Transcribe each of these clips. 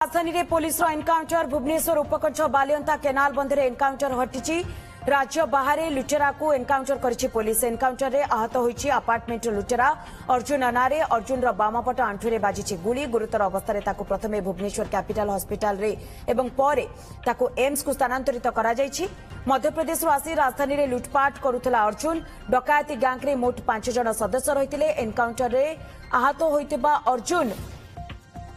राजधानी रे police encounter Bhubaneswar उपकंठ बालियंता केनाल बंधे एनकाउंटर हटिची राज्य बाहर लुटेरा को एनकाउंटर करिछि पुलिस। एनकाउंटर रे आहत होइछि अपार्टमेंट लुटेरा अर्जुन अनारे। अर्जुन बामपट आंठुरे बाजिछि गुली। गुरुतर अवस्था ताकू प्रथमे भुवनेश्वर कैपिटल हॉस्पिटल रे एवं परे ताकू एम्स को स्थानांतरित करा जायछि। मध्यप्रदेश आसी राजधानी रे लुटपाट करुथला अर्जुन। डकायती गैंग रे मोट 5 जन सदस्य रहिथिले। एनकाउंटर रे आहत होइतिबा अर्जुन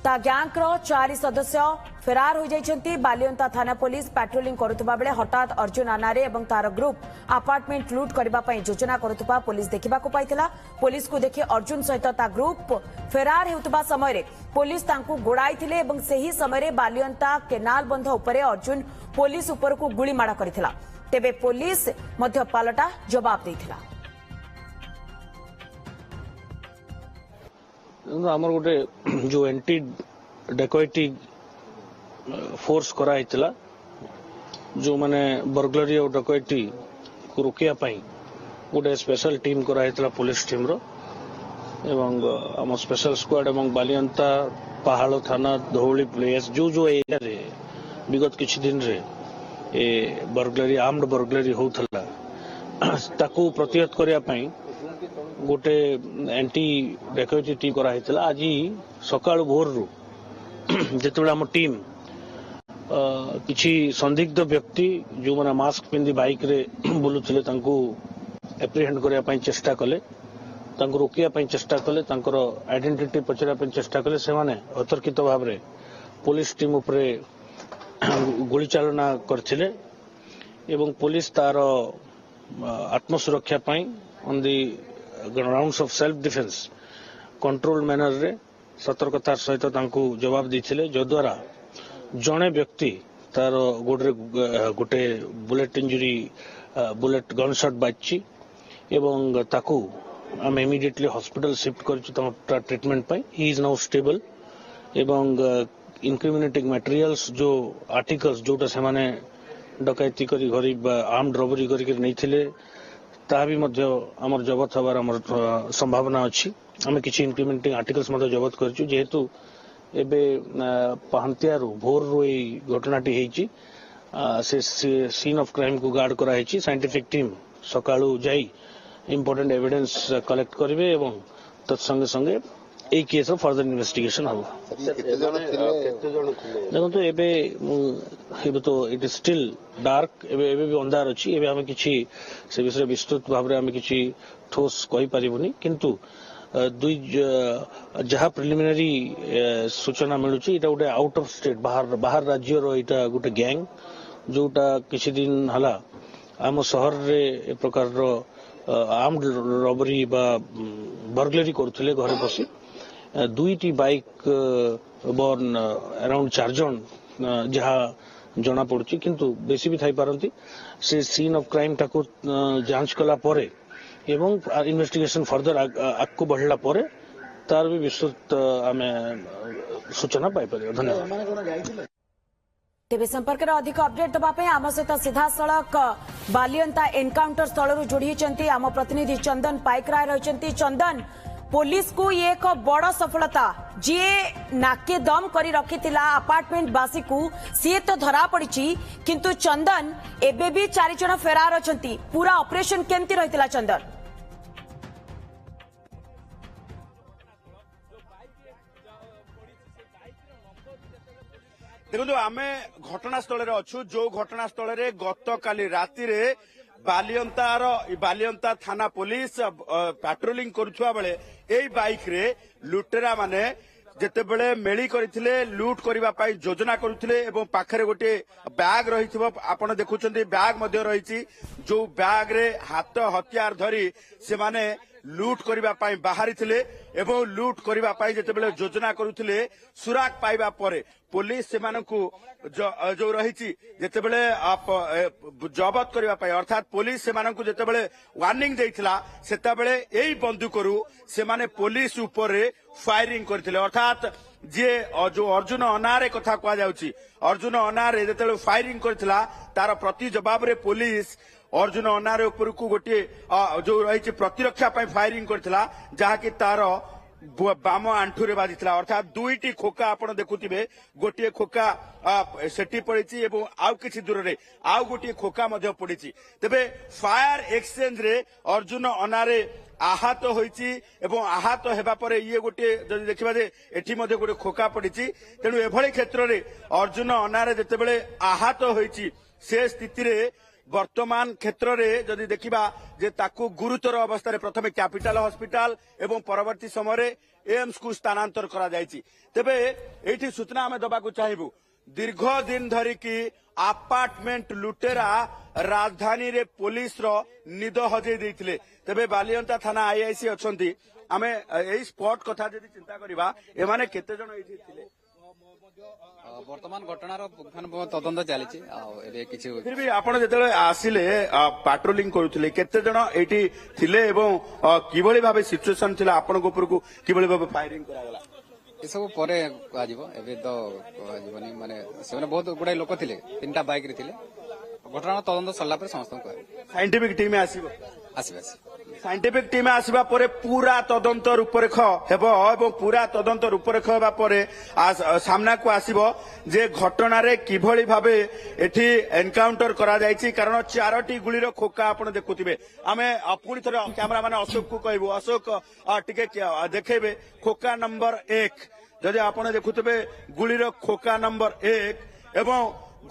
ता गैंग रो 4 सदस्य फेरार हो जाइछंती। बालियंता थाना पुलिस पेट्रोलिंग करुतबा बेले हठात अर्जुन अनारे एवं तार ग्रुप अपार्टमेंट लूट करबा पई योजना करुतबा पुलिस देखिबा को पाइथिला। पुलिस को देखि अर्जुन सहित ता ग्रुप फेरार हेउतबा समय रे पुलिस तांकू गोडाइथिले एवं सेही समय रे बालियंता केनाल बंध उपरे अर्जुन पुलिस ऊपर को गुली माड़ा करथिला। तेबे पुलिस मध्य पालटा जवाब देथिला। आमर गोटे जो एंटी डेकोइटी फोर्स करा हितला जो माने बर्गलरी और डकैती को रोकिया पाई गोटे स्पेशल टीम करा हितला पुलिस टीम रो एवं आम स्पेशल स्क्वाड एवं बालियंता पहाड़ थाना धौली प्लेस जो एरिया रे विगत किछि दिन रे ए बर्गलरी आर्म्ड बर्गलरी होथला ताकू प्रतिहत करिया पाई गोटे एंटी डेकोइटी टीम करा हितला। आज सकाळ भोर रु जेतेबेला हम टीम किछि संदिग्ध व्यक्ति जो माने मास्क पिंदी बाइक रे बुलुथिले तांको एप्रिहेंड करिया पई चेष्टा कले, तांको रोकिया पई चेष्टा कले, तांकर आइडेंटिटी पचरा पई चेष्टा कले। से माने अतर्कित भाव रे पुलिस टीम उपरे गोली चालना करथिले एवं पुलिस तार आत्मसुरक्षा पई on the grounds of self defence control manner रे सतर्कतार सहित तांको जवाब दैथिले। जद्वारा जणे व्यक्ति तार गोटे bullet injury bullet gun shot बाजची एवं ताकू आम इमिडिएटली हॉस्पिटल शिफ्ट करछु ट्रीटमेंट पाई। ही इज नाउ स्टेबल एवं इनक्रिमिनेटिंग मटेरियल्स जो आर्टिकल्स जोटा से माने डकैती करी घरी आर्म्ड रॉबरी करी नैथिले ता भी मध्य आमर जबत हबार आमर संभावना अछि। आमे किछि इनक्रिमिनेटिंग आर्टिकल्स मध्य जबत करछु जेहेतु एबे पहंतियारू भोर रो ई घटनाटी हेची से सीन ऑफ क्राइम को गार्ड करा हेची। साइंटिफिक टीम सकाळू जाई इंपोर्टेंट एविडेंस कलेक्ट करिवे एवं तत्संगे संगे ए केस ऑफ फर्दर इन्वेस्टिगेशन हबो। देखो एबे तो इट इज स्टिल डार्क एबे भी अंधार अछि। एबे हम किछि से विषय विस्तृत भाव रे हम किछि ठोस कहि परिबुनी किंतु दुई जहा प्रिलिमिनरी सूचना मिलुची इटा गोटे आउट ऑफ स्टेट बाहर राज्य रो इटा गोटे गैंग जोटा किछि दिन हला आम शहर रे ए प्रकार रो आर्म्ड रॉबरी बा बर्गलरी करथिले घरे बसी। दुईटी बाइक बर्न अराउंड 4 जन जहा जना पड़ुची किंतु बेसी भी थाई पारंती। से सीन ऑफ क्राइम टाको जांच कला परे एवं इन्वेस्टिगेशन फर्दर आगको बढ़ला परे तार भी विस्तृत आमे सूचना पाई परियो। धन्यवाद। तेबे संपर्क रे अधिक अपडेट दबा पे आम सहित सीधा सड़क बालियंता एनकाउंटर स्थल जोड़ी आम प्रतिनिधि चंदन पाइकराय रही। चंदन, पुलिस को ये एक बड़ सफलता जी नाके दम करी रखिथिला अपार्टमेंट बासी को सी तो धरा पड़ी किंतु चंदन एबे भी 4 जन फेरार अछंती। पूरा ऑपरेशन केमती रहितिला चंदन? देखो आमे घटनास्थल अच्छु जो घटनास्थल गत काली राति रे बालियंता थाना पुलिस पेट्रोलिंग करुवा बेले एई बाइक रे लुटेरा माने जेते बेले मेली करथिले लूट करिबा पाई योजना करुथिले एवं पाखरे गोटे बैग रहिथिबो आपण देखुचंती बैग मध्य रहिछि जो बैग रे हाथ हथियार धरी से माने लूट करिबा पाई बाहरी थिले एवं लूट करिबा पाई जेते बेले योजना करुथिले सुराग पाइबा परे पुलिस सेमानकु जो रहिछि जेते बेले जबत करिबा पाई अर्थात पुलिस सेमानकु जेते बेले वार्निंग देइथिला सेता बेले एई बंदूकरू सेमाने पुलिस ऊपर फायरिंग करथिले। अर्थात जे जो अर्जुन अनारे कथा कुआ जाउछि अर्जुन अनारे जेते बेले फायरिंग करथिला तार प्रति जवाब रे पुलिस अर्जुन अनारे ऊपर को गोटे जो रही प्रतिरक्षा फायरिंग करथिला जहा कि तार ବାମ ଆଣ୍ଠୁରେ ବାଜିଥିଲା ଅର୍ଥାତ୍ ଦୁଇଟି ଖୋକା ଆପଣ ଦେଖୁଥିବେ ଗୋଟିଏ ଖୋକା ସେଠି ପଡିଛି ଏବଂ ଆଉ କିଛି ଦୂରରେ ଆଉ ଗୋଟିଏ ଖୋକା ମଧ୍ୟ ପଡିଛି। ତେବେ ଫାୟାର ଏକ୍ସଚେଞ୍ଜରେ ଅର୍ଜୁନ ଅନାରେ ଆହତ ହୋଇଛି ଏବଂ ଆହତ ହେବା ପରେ ଇଏ ଗୋଟିଏ ଯଦି ଦେଖିବା ଯେ ଏଠି ମଧ୍ୟ ଗୋଟେ ଖୋକା ପଡିଛି। ତେଣୁ ଏଭଳି କ୍ଷେତ୍ରରେ ଅର୍ଜୁନ ଅନାରେ ଯେତେବେଳେ ଆହତ ହୋଇଛି ସେ ସ୍ଥିତିରେ ବର୍ତ୍ତମାନ କ୍ଷେତ୍ରରେ ଯଦି ଦେଖିବା ଯେ ତାକୁ ଗୁରୁତର ଅବସ୍ଥାରେ ପ୍ରଥମେ କ୍ୟାପିଟାଲ ହସ୍ପିଟାଲ ଏବଂ ପରବର୍ତ୍ତୀ ସମୟରେ ଏମ୍ସ କୁ ସ୍ଥାନାନ୍ତର କରାଯାଇଛି। ତେବେ ଏଇଠି ସୂଚନା ଆମେ ଦେବାକୁ ଚାହିଁବୁ ଦୀର୍ଘ ଦିନ ଧରିକି ଆପାର୍ଟମେଣ୍ଟ ଲୁଟେରା ରାଜଧାନୀରେ ପୁଲିସର ନିଦ ହଜେଇ ଦେଇଥିଲେ। ତେବେ ବାଲିଅନ୍ତା ଥାନା ଆଇଆଇସି ଅଛନ୍ତି। ଆମେ ଏଇ ସ୍ପଟ କଥା ଯଦି ଚିନ୍ତା କରିବା ଏମାନେ କେତେ ଜଣ ଏଇଠି ଥିଲେ? ବର୍ତ୍ତମାନ ଘଟଣାର ପୁଙ୍ଖାନୁପୁଙ୍ଖ ତଦନ୍ତ ଚାଲିଛି। ଆଉ ଏବେ କିଛି ଫିର୍ ବି ଆପଣ ଯେତେବେଳେ ଆସିଲେ ପାଟ୍ରୋଲିଂ କରୁଥିଲେ କେତେ ଜଣ ଏଇଠି ଥିଲେ ଏବଂ କିଭଳି ଭାବେ ସିଚୁଏସନ ଥିଲା ଆପଣଙ୍କ ଉପରକୁ କିଭଳି ଭାବେ ଫାୟାରିଂ କରାଗଲା? ଏସବୁ ପରେ କୁହାଯିବ, ଏବେ ତ କୁହାଯିବନି। ମାନେ ସେମାନେ ବହୁତ ଗୁଡାଏ ଲୋକ ଥିଲେ, 3ଟା ବାଇକରେ ଥିଲେ। ଘଟଣାର ତଦନ୍ତ ସରିଲା ପରେ ସମସ୍ତଙ୍କୁ କୁହାଯିବ। ସାଇଣ୍ଟିଫିକ ଟିମ୍ ଆସିବ ଆସିବେ ସାଇଣ୍ଟିଫିକ ଟିମ୍ ଆସିବା ପରେ ପୁରା ତଦନ୍ତ ରୂପରେଖ ହେବ ଏବଂ ପୁରା ତଦନ୍ତ ରୂପରେଖ ହେବା ପରେ ସାମ୍ନାକୁ ଆସିବ ଯେ ଘଟଣାରେ କିଭଳି ଭାବେ ଏଠି ଏନକାଉଣ୍ଟର କରାଯାଇଛି। କାରଣ 4ଟି ଗୁଳିର ଖୋକା ଆପଣ ଦେଖୁଥିବେ। ଆମେ ପୁଣି ଥରେ କ୍ୟାମେରାମ୍ୟାନ ଅଶୋକକୁ କହିବୁ, ଅଶୋକ ଟିକେ ଦେଖେଇବେ ଖୋକା ନମ୍ବର 1। ଯଦି ଆପଣ ଦେଖୁଥିବେ ଗୁଳିର ଖୋକା ନମ୍ବର 1 ଏବଂ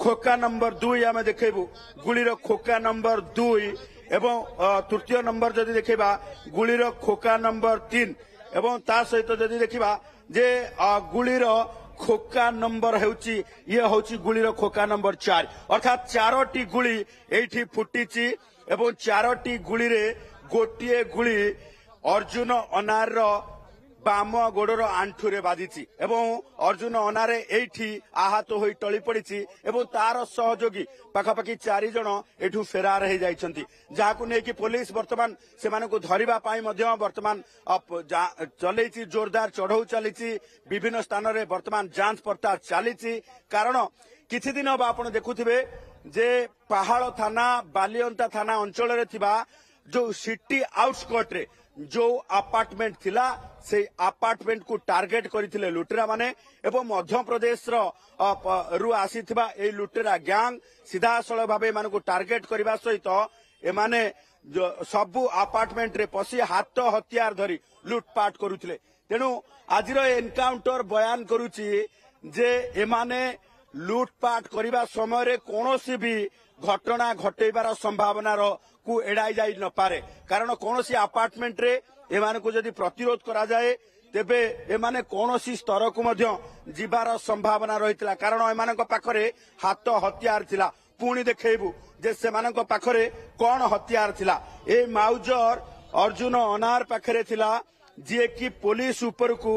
ଖୋକା ନମ୍ବର 2 ଆମେ ଦେଖେଇବୁ ଗୁଳିର ଖୋକା ନମ୍ବର 2 ଏବଂ ତୃତୀୟ ନମ୍ବର ଯଦି ଦେଖିବା ଗୁଳିର ଖୋକା ନମ୍ବର 3 ଏବଂ ତା ସହିତ ଯଦି ଦେଖିବା ଯେ ଗୁଳିର ଖୋକା ନମ୍ବର ହେଉଛି ଇଏ ହେଉଛି ଗୁଳିର ଖୋକା ନମ୍ବର 4। ଅର୍ଥାତ୍ 4ଟି ଗୁଳି ଏଇଠି ଫୁଟିଛି ଏବଂ 4ଟି ଗୁଳିରେ ଗୋଟିଏ ଗୁଳି ଅର୍ଜୁନ ଅନାରର ବାମ ଗୋଡର ଆଣ୍ଠୁରେ ବାଜିଛି ଏବଂ ଅର୍ଜୁନ ଅନାରେ ଏଇଠି ଆହତ ହୋଇ ଟଳି ପଡିଛି ଏବଂ ତାର ସହଯୋଗୀ ପାଖାପାଖି 4 ଜଣ ଏଠୁ ଫେରାର ହେଇଯାଇଛନ୍ତି। ଯାହାକୁ ନେଇକି ପୋଲିସ ବର୍ତ୍ତମାନ ସେମାନଙ୍କୁ ଧରିବା ପାଇଁ ମଧ୍ୟ ବର୍ତ୍ତମାନ ଚଲେଇଛି, ଜୋରଦାର ଚଢଉ ଚାଲିଛି। ବିଭିନ୍ନ ସ୍ଥାନରେ ବର୍ତ୍ତମାନ ଯାଞ୍ଚ ପଡତାଳ ଚାଲିଛି। କାରଣ କିଛି ଦିନ ହବ ଆପଣ ଦେଖୁଥିବେ ଯେ ପାହାଳ ଥାନା ବାଲିଅନ୍ତା ଥାନା ଅଞ୍ଚଳରେ ଥିବା ଯୋଉ ସିଟି ଆଉଟସ୍କର୍ଟରେ ଯୋଉ ଆପାର୍ଟମେଣ୍ଟ ଥିଲା ସେଇ ଆପାର୍ଟମେଣ୍ଟ କୁ ଟାର୍ଗେଟ କରିଥିଲେ ଲୁଟେରା ମାନେ ଏବଂ ମଧ୍ୟପ୍ରଦେଶର ରୁ ଆସିଥିବା ଏଇ ଲୁଟେରା ଗ୍ୟାଙ୍ଗ ସିଧାସଳଖ ଭାବେ ଏମାନଙ୍କୁ ଟାର୍ଗେଟ କରିବା ସହିତ ଏମାନେ ସବୁ ଆପାର୍ଟମେଣ୍ଟରେ ପଶି ହାତ ହତିଆର ଧରି ଲୁଟପାଟ କରୁଥିଲେ। ତେଣୁ ଆଜିର ଏନକାଉଣ୍ଟର ବୟାନ କରୁଛି ଯେ ଏମାନେ ଲୁଟପାଟ କରିବା ସମୟରେ କୌଣସି ବି ଘଟଣା ଘଟେଇବାର ସମ୍ଭାବନାର କୁ ଏଡାଇ ଯାଇ ନପାରେ। କାରଣ କୌଣସି ଆପାର୍ଟମେଣ୍ଟରେ ଏମାନଙ୍କୁ ଯଦି ପ୍ରତିରୋଧ କରାଯାଏ ତେବେ ଏମାନେ କୌଣସି ସ୍ତରକୁ ମଧ୍ୟ ଯିବାର ସମ୍ଭାବନା ରହିଥିଲା। କାରଣ ଏମାନଙ୍କ ପାଖରେ ହାତ ହତିଆର ଥିଲା। ପୁଣି ଦେଖେଇବୁ ଯେ ସେମାନଙ୍କ ପାଖରେ କଣ ହତିଆର ଥିଲା। ଏ ମାଉଜର ଅର୍ଜୁନ ଅନାର ପାଖରେ ଥିଲା ଯିଏକି ପୋଲିସ ଉପରକୁ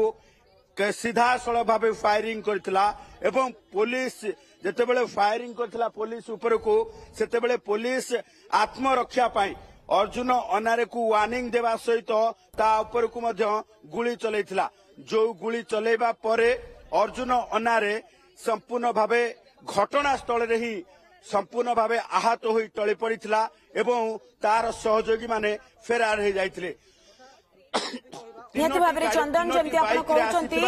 ସିଧାସଳଖ ଭାବେ ଫାୟାରିଂ କରିଥିଲା ଏବଂ ପୋଲିସ ଯେତେବେଳେ ଫାୟାରିଂ କରିଥିଲା ପୋଲିସ ଉପରକୁ ସେତେବେଳେ ପୋଲିସ ଆତ୍ମରକ୍ଷା ପାଇଁ ଅର୍ଜୁନ ଅନାରେକୁ ୱାର୍ଣ୍ଣିଂ ଦେବା ସହିତ ତା ଉପରକୁ ମଧ୍ୟ ଗୁଳି ଚଲେଇଥିଲା। ଯୋଉ ଗୁଳି ଚଲେଇବା ପରେ ଅର୍ଜୁନ ଅନାରେ ସମ୍ପୂର୍ଣ୍ଣ ଭାବେ ଘଟଣାସ୍ଥଳରେ ହିଁ ସମ୍ପୂର୍ଣ୍ଣ ଭାବେ ଆହତ ହୋଇ ଟଳି ପଡିଥିଲା ଏବଂ ତାର ସହଯୋଗୀ ମାନେ ଫେରାର ହେଇଯାଇଥିଲେ। ନିହାତି ଭାବରେ ଚନ୍ଦନ ଯେମିତି ଆପଣ କହୁଛନ୍ତି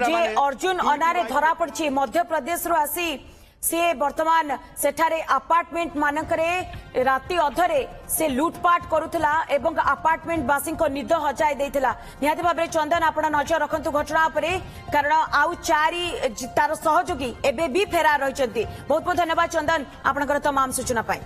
ଯେ ଅର୍ଜୁନ ଅନାରେ ଧରା ପଡିଛି ମଧ୍ୟପ୍ରଦେଶରୁ ଆସି ସେ ବର୍ତ୍ତମାନ ସେଠାରେ ଆପାର୍ଟମେଣ୍ଟ ମାନଙ୍କରେ ରାତି ଅଧରେ ସେ ଲୁଟପାଟ କରୁଥିଲା ଏବଂ ଆପାର୍ଟମେଣ୍ଟ ବାସୀଙ୍କ ନିଦ ହଜାଇ ଦେଇଥିଲା। ନିହାତି ଭାବରେ ଚନ୍ଦନ ଆପଣ ନଜର ରଖନ୍ତୁ ଘଟଣା ଉପରେ, କାରଣ ଆଉ 4 ତାର ସହଯୋଗୀ ଏବେ ବି ଫେରାର ରହିଛନ୍ତି। ବହୁତ ବହୁତ ଧନ୍ୟବାଦ ଚନ୍ଦନ ଆପଣଙ୍କର ତମାମ ସୂଚନା ପାଇଁ।